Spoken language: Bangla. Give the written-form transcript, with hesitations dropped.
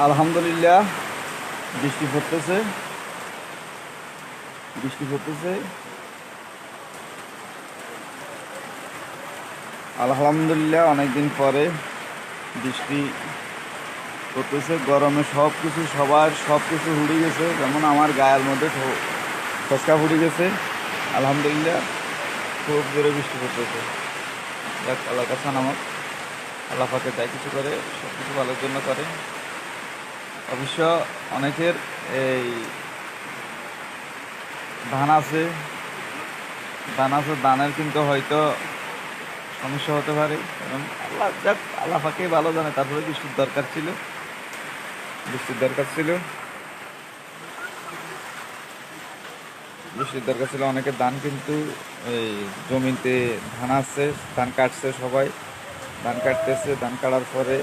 আলহামদুলিল্লাহ বৃষ্টি পড়তেছে বৃষ্টি পড়তেছে আলহামদুলিল্লাহ অনেকদিন পরে বৃষ্টি পড়তেছে। গরমে সবার কিছু হুড়ে গেছে, যেমন আমার গায়ের মধ্যে ফসকা ফুটে গেছে। আলহামদুলিল্লাহ খুব জোরে বৃষ্টি পড়তেছে। যাক, আল্লাহর কাছে নামত, আল্লাহ পাকে যাই কিছু করে সব কিছু ভালোর জন্য করে। অবশ্য অনেকের এই ধান আছে ধানের কিন্তু হয়তো সমস্যা হতে পারে, কারণ আল্লাহ পাকেই ভালো জানে। তারপরে বৃষ্টির দরকার ছিল অনেকের ধান কিন্তু এই জমিতে ধান আছে, ধান কাটছে, সবাই ধান কাটতেছে। ধান কাটার পরে